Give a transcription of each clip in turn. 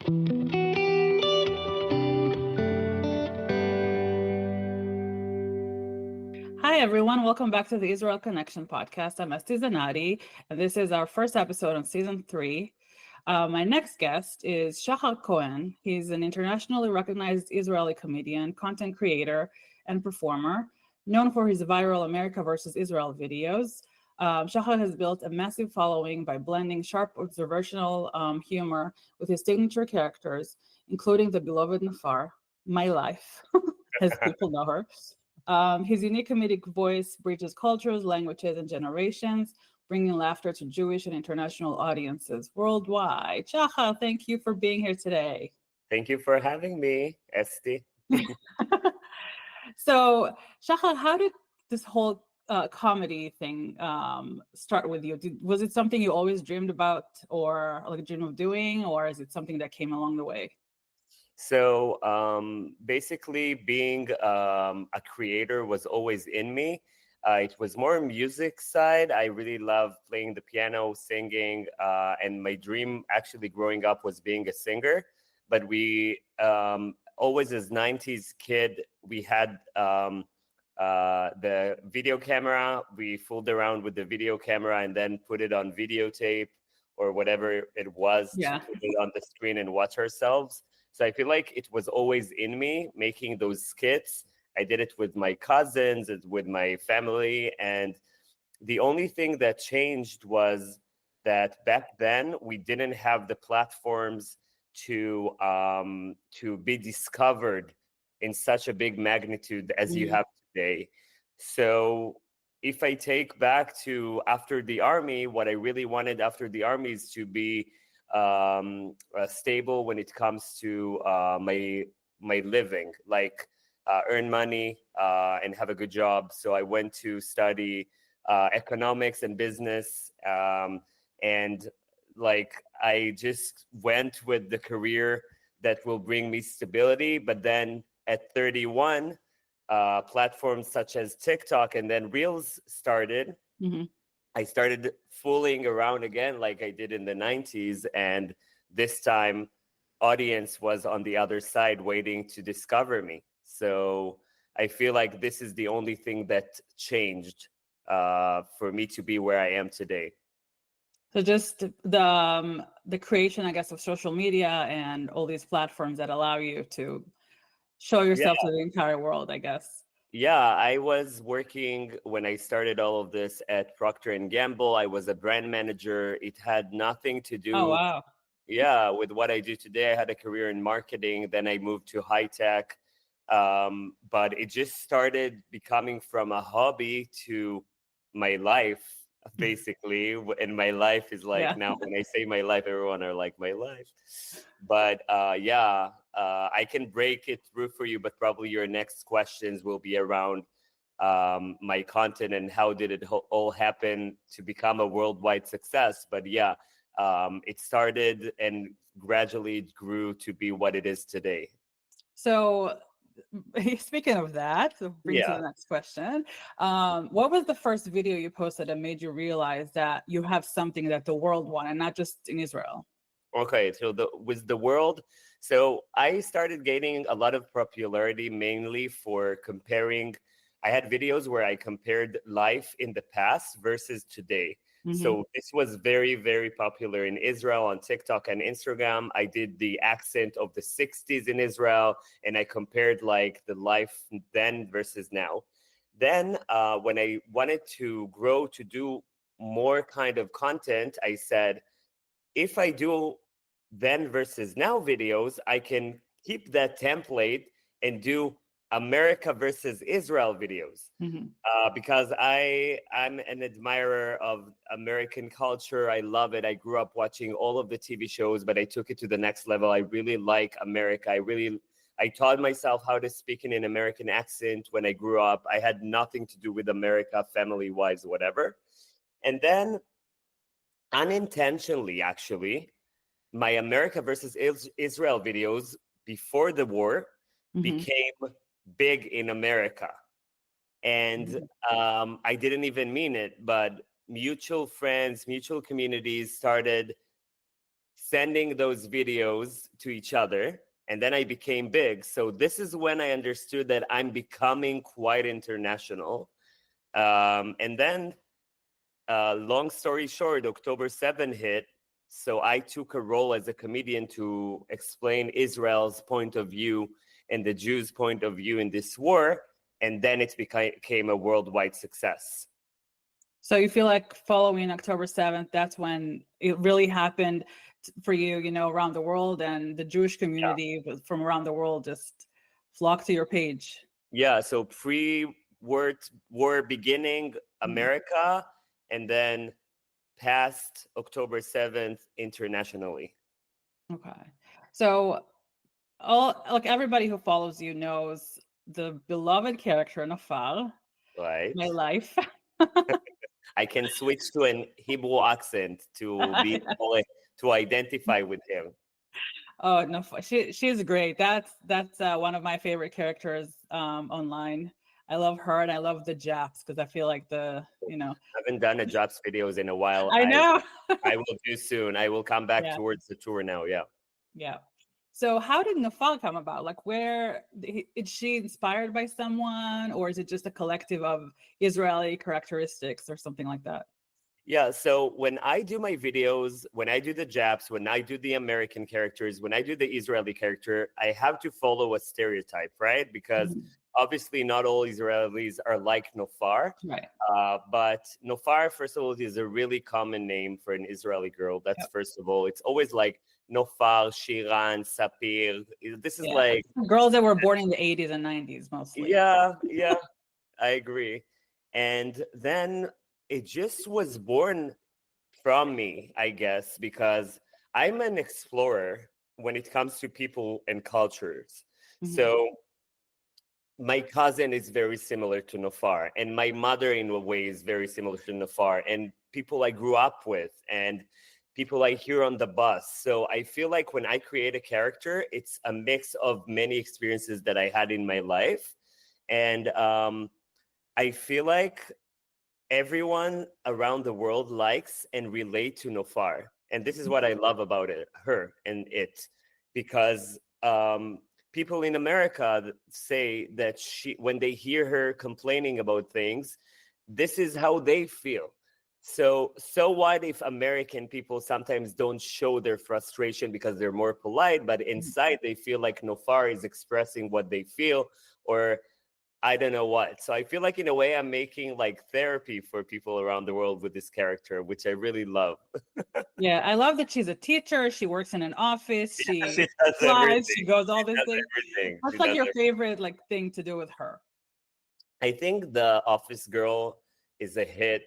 Hi, everyone. Welcome back to the Israel Connection podcast. I'm Esti Zanati, and this is our first episode on season 3. My next guest is Shahar Cohen. He's an internationally recognized Israeli comedian, content creator, and performer, known for his viral America versus Israel videos. Shahar has built a massive following by blending sharp observational humor with his signature characters, including the beloved Nafar, my life, as people know her. His unique comedic voice bridges cultures, languages, and generations, bringing laughter to Jewish and international audiences worldwide. Shahar, thank you for being here today. Thank you for having me, Esti. So, Shahar, how did this whole comedy thing start with you? Was it something you always dreamed about or like dream of doing, or is it something that came along the way? So basically, being a creator was always in me. It was more music side. I really love playing the piano, singing, and my dream actually growing up was being a singer. But we always, as 90s kid, we had the video camera. We fooled around with the video camera and then put it on videotape or whatever it was Yeah. to put it on the screen and watch ourselves. So I feel like it was always in me making those skits. I did it with my cousins, with my family. And the only thing that changed was that back then we didn't have the platforms to be discovered in such a big magnitude as you have today. So if I take back to after the army, what I really wanted after the army is to be stable when it comes to my living, like earn money and have a good job. So I went to study economics and business, and like I just went with the career that will bring me stability. But then at 31, platforms such as TikTok and then Reels started. Mm-hmm. I started fooling around again like I did in the 90s. And this time, audience was on the other side waiting to discover me. So I feel like this is the only thing that changed for me to be where I am today. So just the creation, I guess, of social media and all these platforms that allow you to show yourself to the entire world, I guess. Yeah, I was working when I started all of this at Procter and Gamble. I was a brand manager. It had nothing to do, Oh, wow. with what I do today. I had a career in marketing. Then I moved to high tech. But it just started becoming from a hobby to my life, basically. And my life is like, Yeah. now when I say my life, everyone are like, my life. But I can break it through for you, but probably your next questions will be around my content and how did it all happen to become a worldwide success. But it started and gradually it grew to be what it is today. So speaking of that, so bring to Yeah. the next question. What was the first video you posted that made you realize that you have something that the world wants and not just in Israel? Okay, so with the world, so I started gaining a lot of popularity mainly for comparing. I had videos where I compared life in the past versus today. Mm-hmm. So this was very, very popular in Israel on TikTok and Instagram. I did the accent of the 60s in Israel, and I compared like the life then versus now. Then when I wanted to grow to do more kind of content, I said, if I do then versus now videos, I can keep that template and do America versus Israel videos. Mm-hmm. Because I'm an admirer of American culture. I love it. I grew up watching all of the TV shows, but I took it to the next level. I really like America. I taught myself how to speak in an American accent when I grew up. I had nothing to do with America, family-wise, whatever. And then unintentionally, actually, my America versus Israel videos before the war became big in America. And I didn't even mean it, but mutual friends, mutual communities started sending those videos to each other. And then I became big. So this is when I understood that I'm becoming quite international. And then, long story short, October 7 hit. So I took a role as a comedian to explain Israel's point of view and the Jews' point of view in this war. And then it became a worldwide success. So you feel like following October 7th, that's when it really happened for you, around the world, and the Jewish community from around the world just flocked to your page. Yeah, so pre-war beginning America, and then past October 7th internationally. Okay. So everybody who follows you knows the beloved character Nafal, Right. my life. I can switch to an Hebrew accent to be able to identify with him. Oh no, she's great. That's one of my favorite characters online. I love her, and I love the Japs because I feel like I haven't done a Jobs videos in a while. I know. I will do soon. I will come back towards the tour now. Yeah. Yeah. So how did Nafal come about? Like, is she inspired by someone, or is it just a collective of Israeli characteristics or something like that? Yeah, so when I do my videos, when I do the Japs, when I do the American characters, when I do the Israeli character, I have to follow a stereotype, right? Because obviously not all Israelis are like Nofar. Right. But Nofar, first of all, is a really common name for an Israeli girl. That's first of all. It's always like Nofar, Shiran, Sapir. This is like girls that were born in the 80s and 90s mostly. Yeah, I agree. And then it just was born from me, I guess, because I'm an explorer when it comes to people and cultures. So my cousin is very similar to Nofar, and my mother in a way is very similar to Nofar, and people I grew up with and people I hear on the bus. So I feel like when I create a character, it's a mix of many experiences that I had in my life. And I feel like everyone around the world likes and relate to Nofar. And this is what I love about her and it, because people in America say that when they hear her complaining about things, this is how they feel. So what if American people sometimes don't show their frustration because they're more polite, but inside they feel like Nofar is expressing what they feel, or I don't know what. So I feel like in a way I'm making like therapy for people around the world with this character, which I really love. Yeah, I love that she's a teacher. She works in an office. She does flies. everything. She goes all these things. Everything. What's like your favorite thing to do with her? I think The Office Girl is a hit.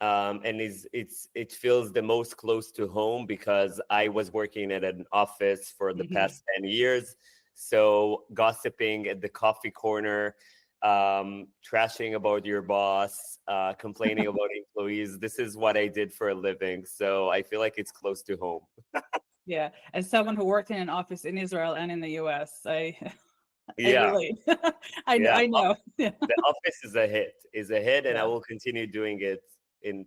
And it feels the most close to home because I was working at an office for the past 10 years. So gossiping at the coffee corner, trashing about your boss, complaining about employees. This is what I did for a living. So I feel like it's close to home. Yeah. As someone who worked in an office in Israel and in the US, I relate. I know. The Office is a hit, and I will continue doing it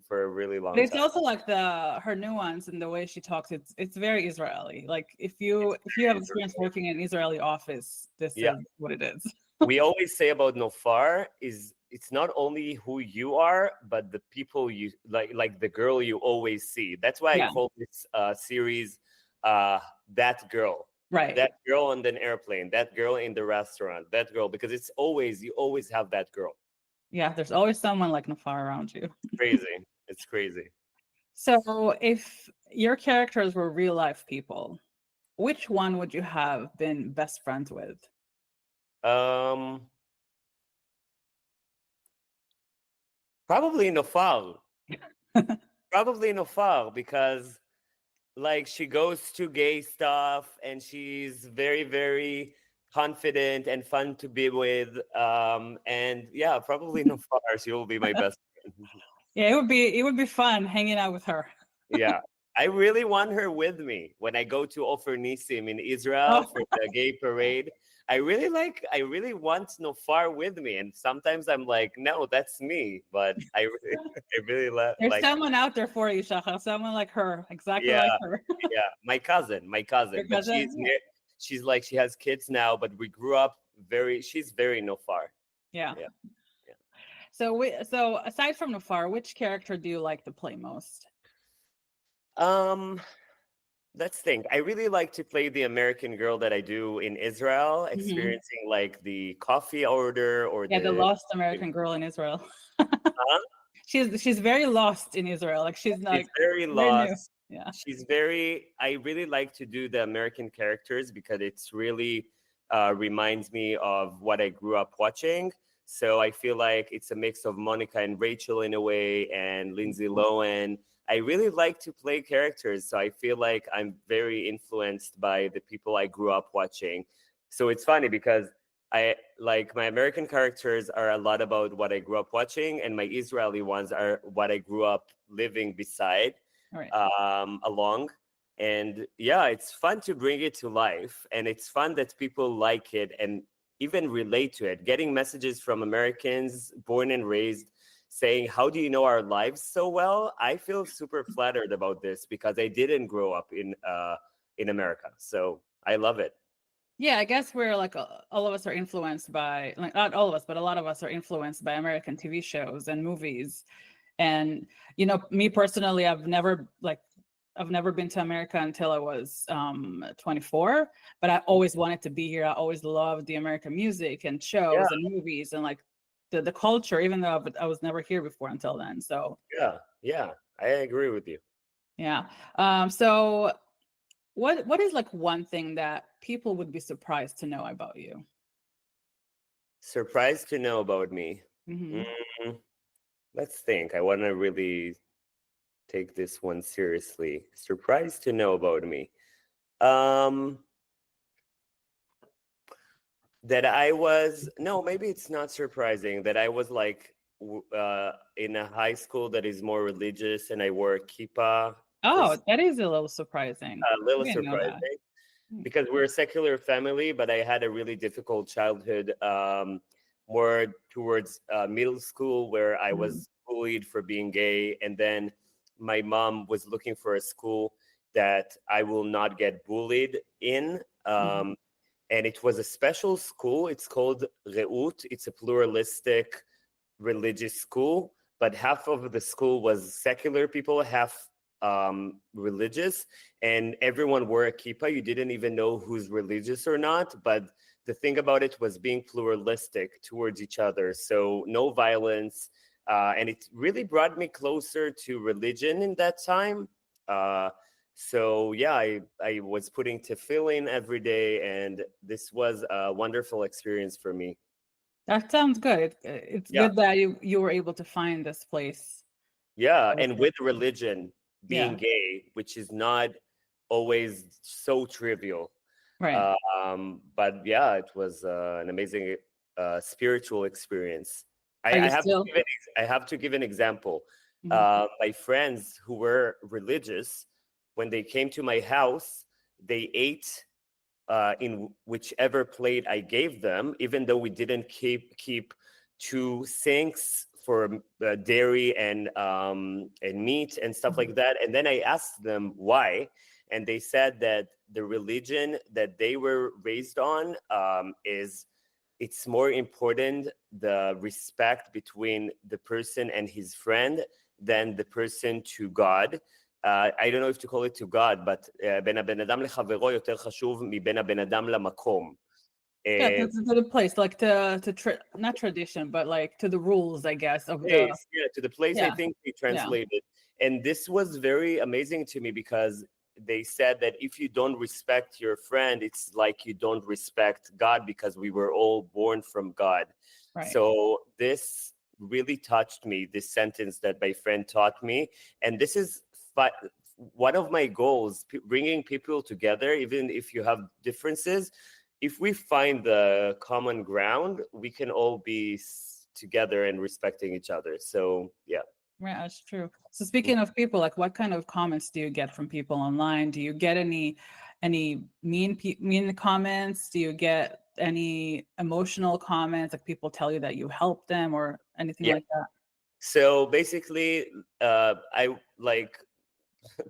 for a really long time. It's also like her nuance and the way she talks. It's very Israeli. Like if you have experience working in an Israeli office, this is what it is. We always say about Nofar is it's not only who you are, but the people you like the girl you always see. That's why I call this series That Girl. Right. That girl on an airplane, that girl in the restaurant, that girl, because you always have that girl. Yeah, there's always someone like Nafar around you. It's crazy. So if your characters were real life people, which one would you have been best friends with? Probably Nofal. Probably Nofal, because like she goes to gay stuff and she's very, very confident and fun to be with. And yeah, probably Nofar. She will be my best friend. Yeah, it would be fun hanging out with her. Yeah, I really want her with me when I go to Ofer Nisim in Oh, Israel for the gay parade. I really want Nofar with me. And sometimes I'm like, no, that's me. But I really, I really there's like, someone out there for you, Shahar. Someone like her, exactly like yeah, her. yeah. My Your cousin. But cousin. she's like, she has kids now, but we grew up she's very Nofar. Yeah. Yeah. Yeah. So aside from Nafar, which character do you like to play most? Um, let's think. I really like to play the American girl that I do in Israel, Mhm. experiencing like the coffee order or Yeah, the the lost American girl in Israel. huh? She's very lost in Israel. Like she's She's like very very new. lost. Yeah. I really like to do the American characters because it's really reminds me of what I grew up watching. So I feel like it's a mix of Monica and Rachel in a way, and Lindsay Lohan. I really like to play characters. So I feel like I'm very influenced by the people I grew up watching. So it's funny because I like my American characters are a lot about what I grew up watching, and my Israeli ones are what I grew up living beside All right. along. And yeah, it's fun to bring it to life, and it's fun that people like it and even relate to it. Getting messages from Americans born and raised saying, "How do you know our lives so well?" I feel super flattered about this because I didn't grow up in America, so I love it. Yeah, I guess we're like all of us are influenced by, like, not all of us, but a lot of us are influenced by American TV shows and movies. And me personally, I've never been to America until I was 24, but I always wanted to be here. I always loved the American music and Yeah, shows and movies and like the culture, even though I was never here before until then. So yeah, I agree with you. yeah. So what is like one thing that people would be surprised to know about you? Surprised to know about me. Hmm. Mm, let's think. I want to really take this one seriously. Surprised to know about me. Um, that I was, no, maybe it's not surprising that I was like in a high school that is more religious and I wore a kippah for Oh, that is a little surprising. a little I didn't know that. surprising Mm. because we're a secular family, but I had a really difficult childhood, more towards middle school where I Mhm. was bullied for being gay. And then my mom was looking for a school that I will not get bullied in. Mhm. And it was a special school. It's called Reut. It's a pluralistic religious school, but half of the school was secular people, half religious, and everyone wore a kippah. You didn't even know who's religious or not, but the thing about it was being pluralistic towards each other. So no violence, and it really brought me closer to religion in that time. So yeah, I was putting tefillin every day, and this was a wonderful experience for me. That sounds good. It's Yeah. good that you were able to find this place. Yeah, That was and good. with religion being Yeah, gay, which is not always so trivial. right. But yeah, it was an amazing spiritual experience. Are you I have to still? I have to give an example. Mhm. My friends who were religious, when they came to my house, they ate in whichever plate I gave them, even though we didn't keep two sinks for dairy and meat and stuff Mhm. like that. And then I asked them why, and they said that the religion that they were raised on is it's more important the respect between the person and his friend than the person to God. I don't know if to call it to God, but בין הבן אדם לחברו יותר חשוב מבין הבן אדם למקום. Yeah, Uh, to the place, like not tradition, but like to the rules, I guess, of the. place, yeah, to the place I Yeah, think they yeah, translated. And this was very amazing to me because they said that if you don't respect your friend, it's like you don't respect God because we were all born from God. right. So this really touched me, this sentence that my friend taught me. And this is one of my goals, bringing people together, even if you have differences. If we find the common ground, we can all be together and respecting each other. So yeah. Right, that's true. So speaking of people, like what kind of comments do you get from people online? Do you get any mean comments? Do you get any emotional comments, like people tell you that you helped them or anything Yeah. like that? So basically, I like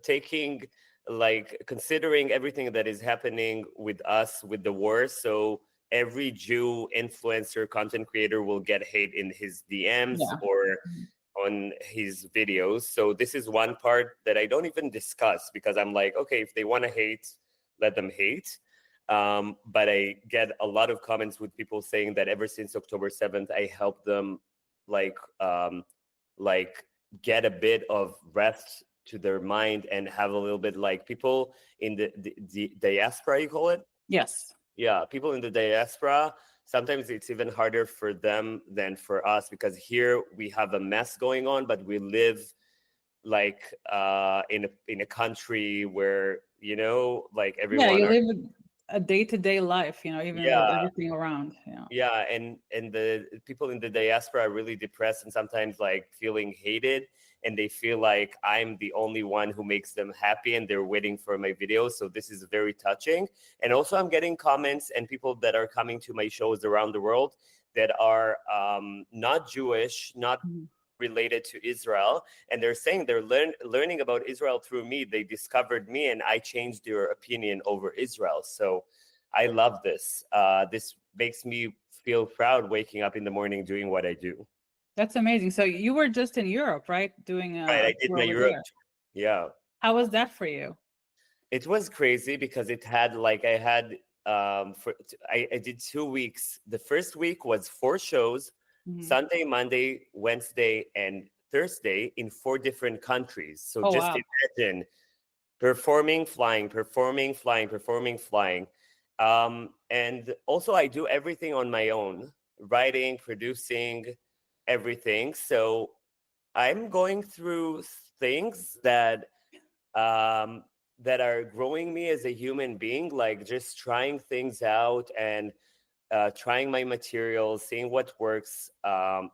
taking like considering everything that is happening with us with the war. So every Jew influencer content creator will get hate in his DMs Yeah. or Mhm. on his videos. So this is one part that I don't even discuss because I'm like, okay, if they want to hate, let them hate. But I get a lot of comments with people saying that ever since October 7th, I helped them like like get a bit of rest to their mind and have a little bit like people in the diaspora, you call it? Yes. Yeah, people in the diaspora, sometimes it's even harder for them than for us because here we have a mess going on, but we live like in a country where, like Yeah, everyone you are. live a day-to-day life, even with Yeah, everything around. Yeah. yeah, and the people in the diaspora are really depressed and sometimes like feeling hated, and they feel like I'm the only one who makes them happy and they're waiting for my videos. So this is very touching. And also I'm getting comments and people that are coming to my shows around the world that are not Jewish, not Mhm. related to Israel, and they're saying they're learning about Israel through me. They discovered me and I changed their opinion over Israel. So I love this. This makes me feel proud waking up in the morning doing what I do. That's amazing. So you were just in Europe, right? Doing Right, a I did tour my over Europe there. tour. Yeah, How was that for you? it was crazy because it had like I did 2 weeks. The first week was 4 shows, Mhm. Sunday, Monday, Wednesday, and Thursday in 4 different countries. So Oh, just wow. imagine performing, flying, performing, flying, performing, flying. And also, I do everything on my own, writing, producing, everything. So I'm going through things um, that are growing me as a human being, like just trying things out and trying my materials, seeing what works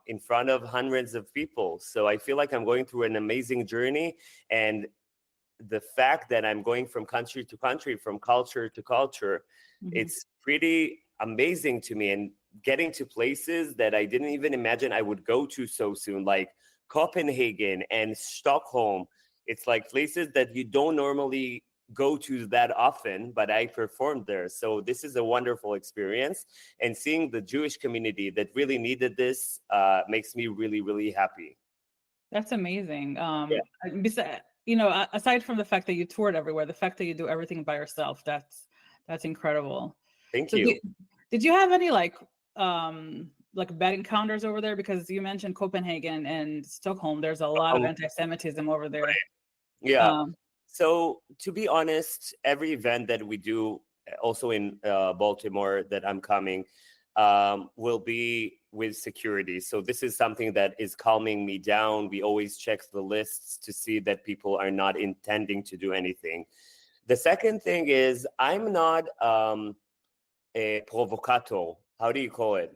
in front of hundreds of people. So I feel like I'm going through an amazing journey. And the fact that I'm going from country to country, from culture to culture, Mhm. it's pretty amazing to me. And getting to places that I didn't even imagine I would go to so soon, like Copenhagen and Stockholm. It's like places that you don't normally go to that often, but I performed there. So this is a wonderful experience. And seeing the Jewish community that really needed this makes me really, really happy. That's amazing. Yeah, Aside from the fact that you toured everywhere, the fact that you do everything by yourself, that's incredible. thank So you. did you have any like bad encounters over there? Because you mentioned Copenhagen and Stockholm. There's a lot of Um, anti-Semitism over there. yeah. Um, So to be honest, every event that we do, also in Baltimore, that I'm coming, will be with security. So this is something that is calming me down. We always check the lists to see that people are not intending to do anything. The second thing is I'm not a provocateur. How do you call it?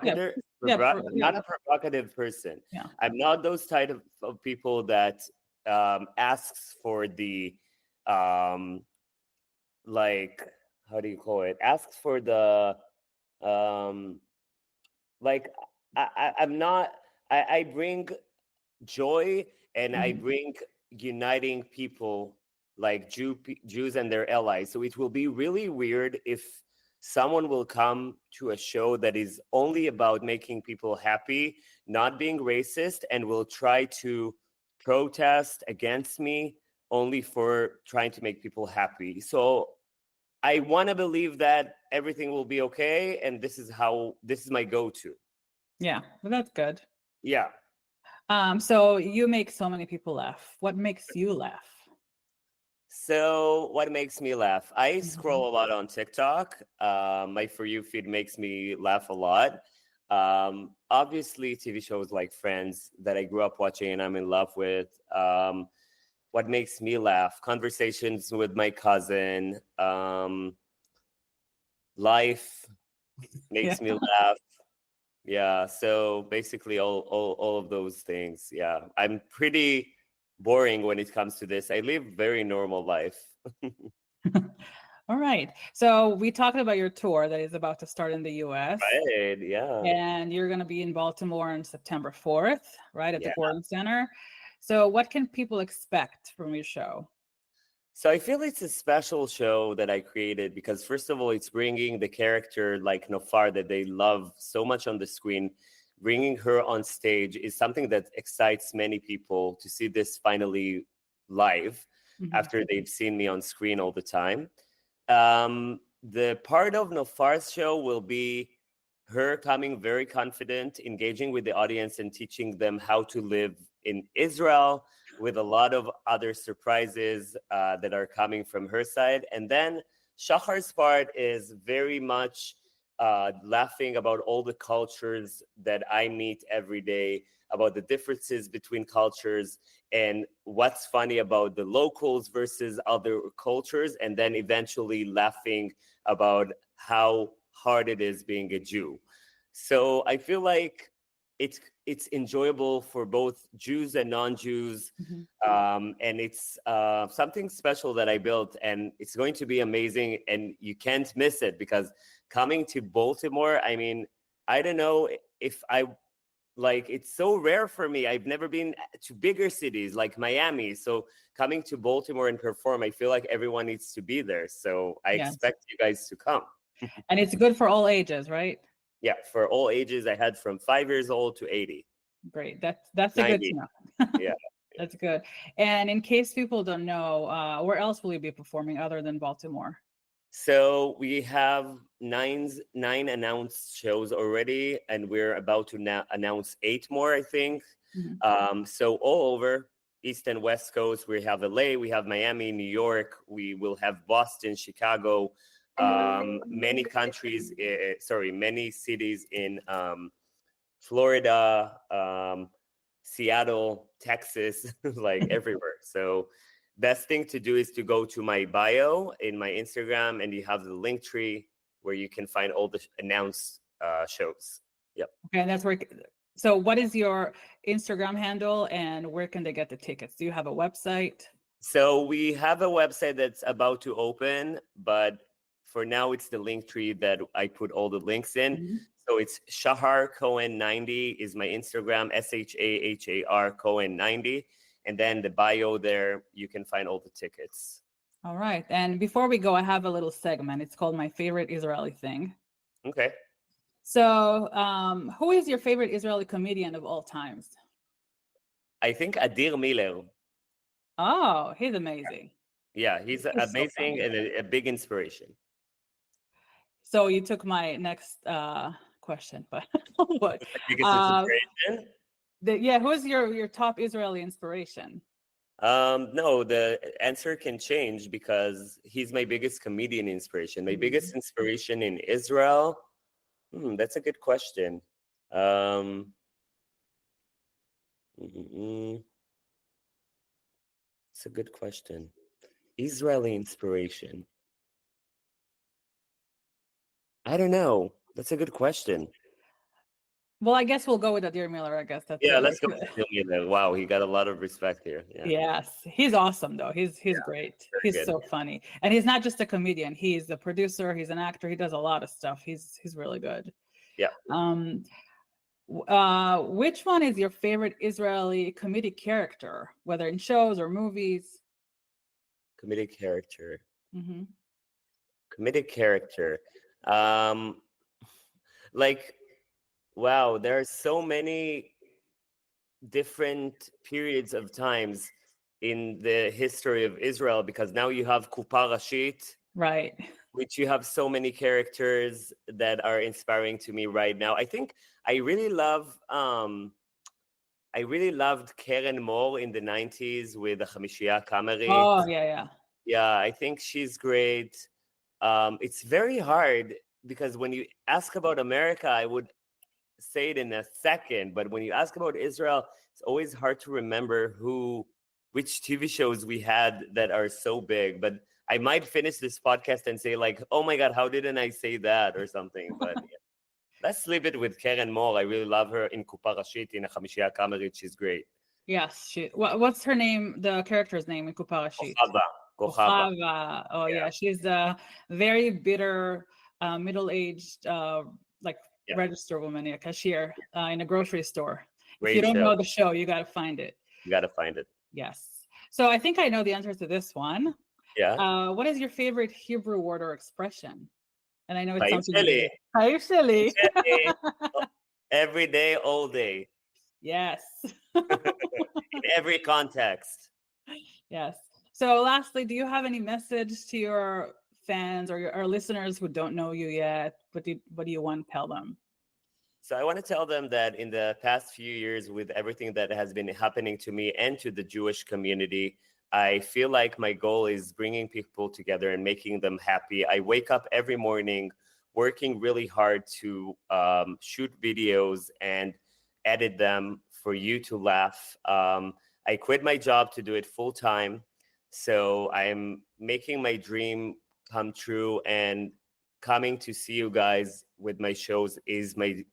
yeah, Provocateur? yeah, Not a provocative person. yeah. I'm not those type of people that asks for the um, like how do you call it? Asks for the um, like I'm not. I bring joy and I Mhm. bring uniting people like Jews and their allies. So it will be really weird if someone will come to a show that is only about making people happy, not being racist, and will try to protest against me only for trying to make people happy. So I want to believe that everything will be okay, and this is my go-to. Yeah, well, that's good. Yeah. So you make so many people laugh. What makes you laugh? So, what makes me laugh? I Mhm. scroll a lot on TikTok. My For You feed makes me laugh a lot. Obviously, TV shows like Friends that I grew up watching and I'm in love with. What makes me laugh? Conversations with my cousin. Life Yeah. makes me laugh. Yeah, so basically all of those things. Yeah, I'm pretty boring when it comes to this. I live very normal life. All right. So we talked about your tour that is about to start in the US, Right, yeah. and you're going to be in Baltimore on September 4th, right, at the Yeah. Gordon Center. So what can people expect from your show? So I feel it's a special show that I created because first of all, it's bringing the character like Nofar that they love so much on the screen. Bringing her on stage is something that excites many people to see this finally live Mhm. after they've seen me on screen all the time. The part of Nofar's show will be her coming very confident, engaging with the audience and teaching them how to live in Israel with a lot of other surprises that are coming from her side. And then Shahar's part is very much laughing about all the cultures that I meet every day, about the differences between cultures and what's funny about the locals versus other cultures, and then eventually laughing about how hard it is being a Jew. So I feel like it's enjoyable for both Jews and non-Jews, Mhm. and it's something special that I built, and it's going to be amazing, and you can't miss it because coming to Baltimore, I mean, I don't know if I like it's so rare for me. I've never been to bigger cities like Miami. So coming to Baltimore and perform, I feel like everyone needs to be there. So I Yes. expect you guys to come. And it's good for all ages, right? Yeah, for all ages. I had from 5 years old to 80, Great. That's a good 90. to know. Yeah. That's good. And in case people don't know, where else will you be performing other than Baltimore? So we have nine announced shows already, and we're about to now announce eight more, I think. Mhm. So all over East and West Coast, we have LA, we have Miami, New York, we will have Boston, Chicago, many countries, many cities in Florida, Seattle, Texas, like everywhere. So best thing to do is to go to my bio in my Instagram, and you have the link tree where you can find all the announced shows. Yep. Okay, and that's where. So, what is your Instagram handle, and where can they get the tickets? Do you have a website? So we have a website that's about to open, but for now it's the link tree that I put all the links in. Mhm. So it's Shahar Cohen 90 is my Instagram, Shahar Cohen 90. And then the bio there, you can find all the tickets. All right. And before we go, I have a little segment. It's called My Favorite Israeli Thing. Okay. So, who is your favorite Israeli comedian of all times? I think Adir Miller. Oh, he's amazing. Yeah, he's He's so amazing funny. and a big inspiration. So you took my next question, but what? Who's my biggest Uh, inspiration? yeah, who's your top Israeli inspiration? No, the answer can change because he's my biggest comedian inspiration. My biggest Mhm. inspiration in Israel. That's a good question. Um, mm, mm, mm, it's a good question. Israeli inspiration. I don't know. That's a good question. Well, I guess we'll go with Adir Miller. I guess that's Yeah, a let's go with Ilya then. Wow, he got a lot of respect here. Yeah, yes. He's awesome though. He's yeah, great. very He's good. so funny, and he's not just a comedian. He's a producer. He's an actor. He does a lot of stuff. He's really good. Yeah, Um, which one is your favorite Israeli comedic character, whether in shows or movies? comedic character. Hmm. Comedic character. Um, like, wow, there are so many different periods of times in the history of Israel because now you have Kupa Rashit, Right. which you have so many characters that are inspiring to me right now. I think I really love I really loved Keren Moore in the 90s with the Hamishia Kamerit. Oh yeah, yeah. Yeah, I think she's great. It's very hard because when you ask about America, I would say it in a second, but when you ask about Israel, it's always hard to remember which TV shows we had that are so big. But I might finish this podcast and say like, "Oh my God, how didn't I say that?" or something. But yeah. Let's leave it with Karen more. I really love her in Kupa Rashit, in Hamishia Kamerit. She's great. Yes, what's her name? The character's name in Kuparashit? Kochava. Kochava. Kochava. Oh Yeah. yeah, she's a very bitter, middle-aged, like Yeah. register woman, yeah, cashier in a grocery store. If Great you don't show. know the show, you got to find it. You got to find it. Yes. So I think I know the answer to this one. Yeah. What is your favorite Hebrew word or expression? And I know it's something. Paisheli. Paisheli. Every day, all day. Yes. In every context. Yes. So lastly, do you have any message to your fans or your listeners who don't know you yet? What do you want to tell them? So I want to tell them that in the past few years, with everything that has been happening to me and to the Jewish community, I feel like my goal is bringing people together and making them happy. I wake up every morning working really hard to shoot videos and edit them for you to laugh. I quit my job to do it full time. So I'm making my dream come true, and coming to see you guys with my shows is my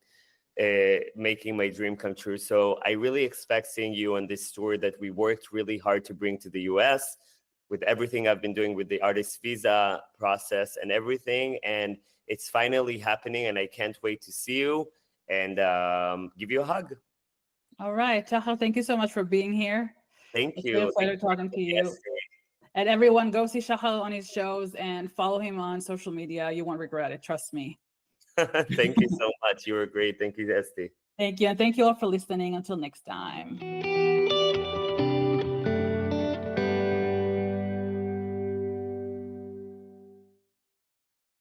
making my dream come true. So I really expect seeing you on this tour that we worked really hard to bring to the US, with everything I've been doing with the artist visa process and everything. And it's finally happening, and I can't wait to see you and give you a hug. All right, Shahar, thank you so much for being here. Thank It's you. been a pleasure talking to you. And everyone, go see Shahar on his shows and follow him on social media. You won't regret it. Trust me. Thank you so much. You were great. Thank you, Esti. Thank you. And thank you all for listening. Until next time.